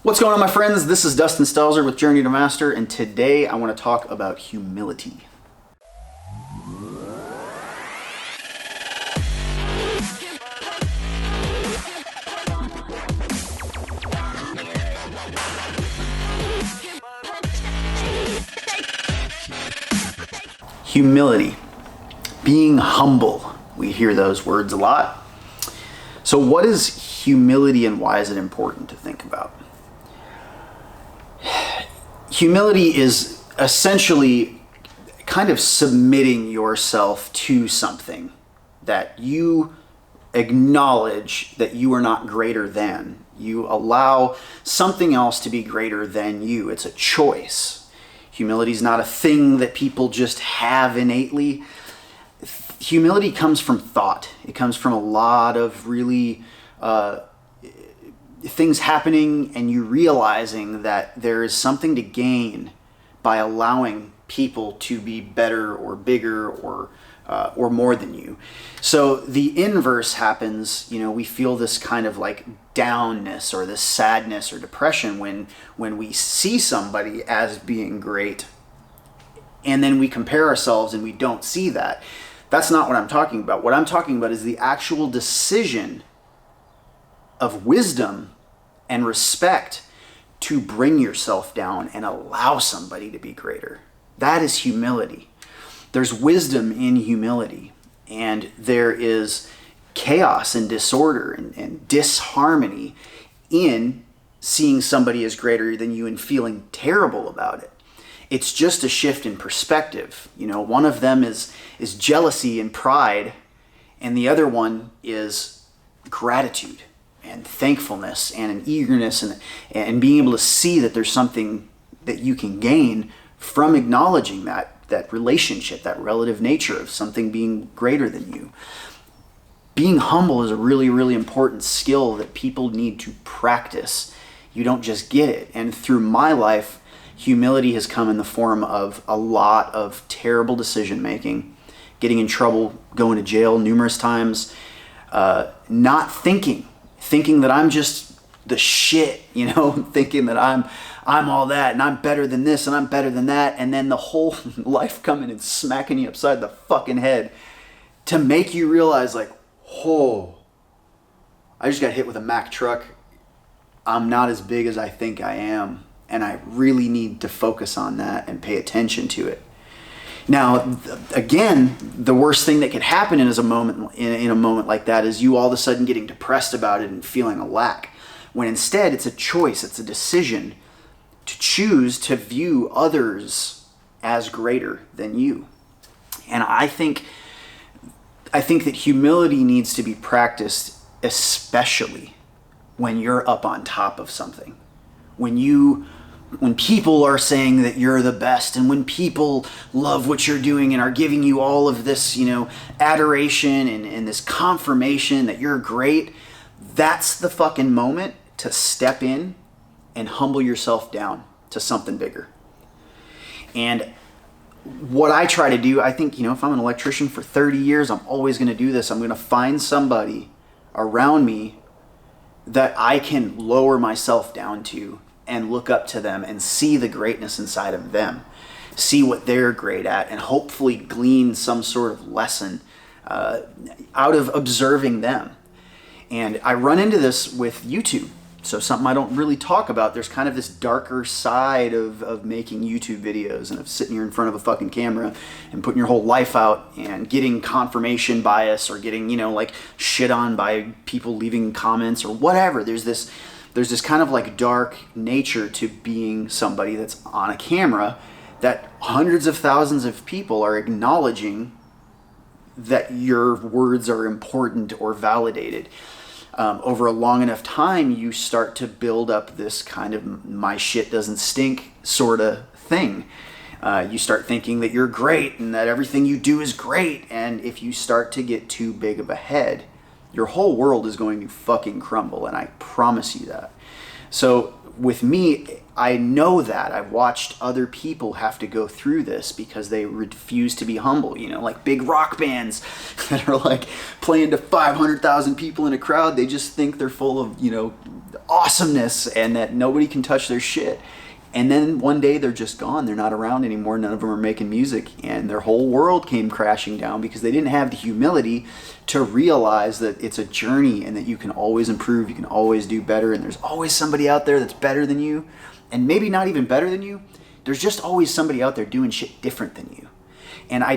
What's going on, my friends? This is Dustin Stelzer with Journey to Master, and today I want to talk about humility. Humility, being humble. We hear those words a lot. So what is humility and why is it important to think about? Humility is essentially kind of submitting yourself to something that you acknowledge that you are not greater than. You allow something else to be greater than you. It's a choice. Humility is not a thing that people just have innately. Humility comes from thought. It comes from a lot of really things happening and you realizing that there is something to gain by allowing people to be better or bigger or more than you. So the inverse happens. We feel this kind of like downness or this sadness or depression when we see somebody as being great, and then we compare ourselves and we don't see that. That's not what I'm talking about. What I'm talking about is the actual decision of wisdom and respect to bring yourself down and allow somebody to be greater. That is humility. There's wisdom in humility, and there is chaos and disorder and disharmony in seeing somebody as greater than you and feeling terrible about it. It's just a shift in perspective. One of them is jealousy and pride, and the other one is gratitude and thankfulness and an eagerness and being able to see that there's something that you can gain from acknowledging that relationship, that relative nature of something being greater than you. Being humble is a really, really important skill that people need to practice. You don't just get it. And through my life, humility has come in the form of a lot of terrible decision making, getting in trouble, going to jail numerous times, not thinking that I'm just the shit, thinking that I'm all that and I'm better than this and I'm better than that, and then the whole life coming and smacking you upside the fucking head to make you realize like, oh, I just got hit with a Mack truck. I'm not as big as I think I am, and I really need to focus on that and pay attention to it. Now, again, the worst thing that could happen in a moment like that is you all of a sudden getting depressed about it and feeling a lack, when instead it's a choice, it's a decision to choose to view others as greater than you. And I think that humility needs to be practiced, especially when you're up on top of something. When people are saying that you're the best, and when people love what you're doing and are giving you all of this, adoration and this confirmation that you're great, that's the fucking moment to step in and humble yourself down to something bigger. And what I try to do, I think, if I'm an electrician for 30 years, I'm always going to do this. I'm going to find somebody around me that I can lower myself down to and look up to them and see the greatness inside of them, see what they're great at, and hopefully glean some sort of lesson out of observing them. And I run into this with YouTube. So something I don't really talk about. There's kind of this darker side of making YouTube videos and of sitting here in front of a fucking camera and putting your whole life out and getting confirmation bias or getting, shit on by people leaving comments or whatever. There's this kind of like dark nature to being somebody that's on a camera that hundreds of thousands of people are acknowledging that your words are important or validated. Over a long enough time, you start to build up this kind of my shit doesn't stink sort of thing. You start thinking that you're great and that everything you do is great. And if you start to get too big of a head, your whole world is going to fucking crumble. And I promise you that. So with me, I know that. I've watched other people have to go through this because they refuse to be humble, like big rock bands that are like playing to 500,000 people in a crowd. They just think they're full of, awesomeness and that nobody can touch their shit. And then one day they're just gone. They're not around anymore. None of them are making music. And their whole world came crashing down because they didn't have the humility to realize that it's a journey and that you can always improve. You can always do better. And there's always somebody out there that's better than you. And maybe not even better than you. There's just always somebody out there doing shit different than you. And I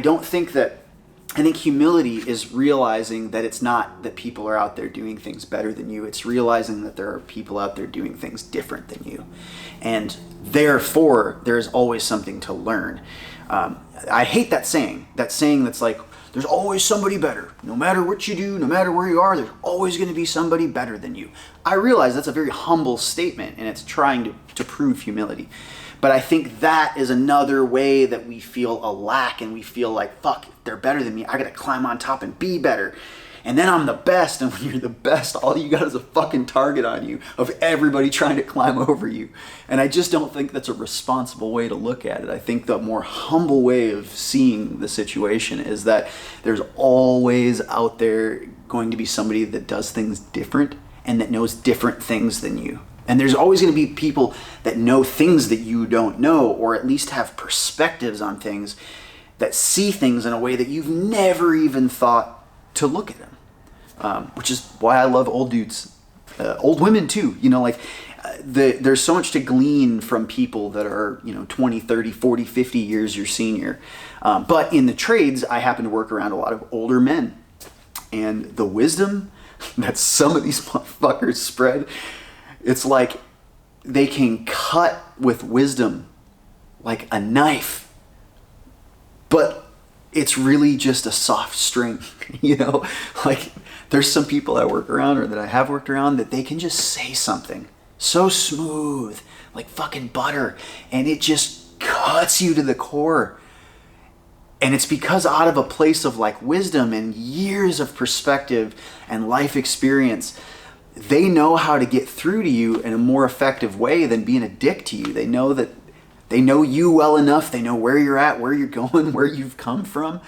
think humility is realizing that it's not that people are out there doing things better than you. It's realizing that there are people out there doing things different than you. And therefore, there's always something to learn. I hate that saying that's like, there's always somebody better. No matter what you do, no matter where you are, there's always going to be somebody better than you. I realize that's a very humble statement, and it's trying to prove humility. But I think that is another way that we feel a lack, and we feel like, fuck, if they're better than me, I gotta climb on top and be better. And then I'm the best, and when you're the best, all you got is a fucking target on you of everybody trying to climb over you. And I just don't think that's a responsible way to look at it. I think the more humble way of seeing the situation is that there's always out there going to be somebody that does things different and that knows different things than you. And there's always going to be people that know things that you don't know, or at least have perspectives on things, that see things in a way that you've never even thought to look at them. Which is why I love old dudes, old women too. There's so much to glean from people that are 20, 30, 40, 50 years your senior. But in the trades, I happen to work around a lot of older men. And the wisdom that some of these motherfuckers spread, it's like they can cut with wisdom like a knife, but it's really just a soft string, Like there's some people I work around or that I have worked around that they can just say something so smooth, like fucking butter, and it just cuts you to the core. And it's because out of a place of like wisdom and years of perspective and life experience, they know how to get through to you in a more effective way than being a dick to you. They know you well enough. They know where you're at, where you're going, where you've come from.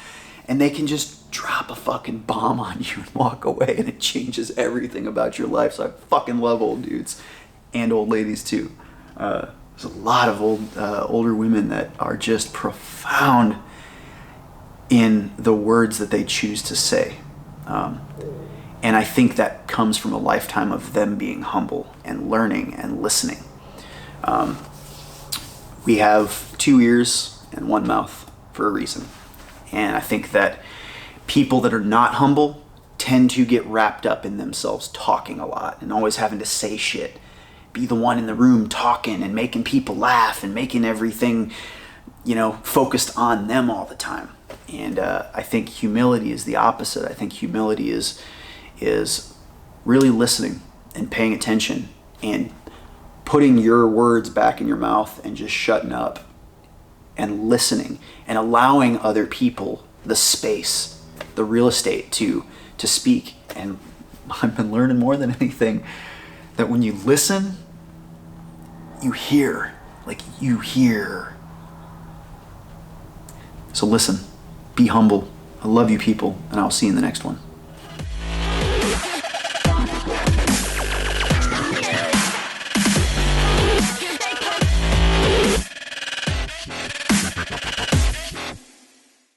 And they can just drop a fucking bomb on you and walk away, and it changes everything about your life. So I fucking love old dudes and old ladies too. There's a lot of older women that are just profound in the words that they choose to say. And I think that comes from a lifetime of them being humble and learning and listening. We have 2 ears and 1 mouth for a reason. And I think that people that are not humble tend to get wrapped up in themselves talking a lot and always having to say shit. Be the one in the room talking and making people laugh and making everything, focused on them all the time. And I think humility is the opposite. I think humility is really listening and paying attention and putting your words back in your mouth and just shutting up and listening and allowing other people the space, the real estate to speak. And I've been learning more than anything that when you listen, you hear. So listen, be humble. I love you people, and I'll see you in the next one.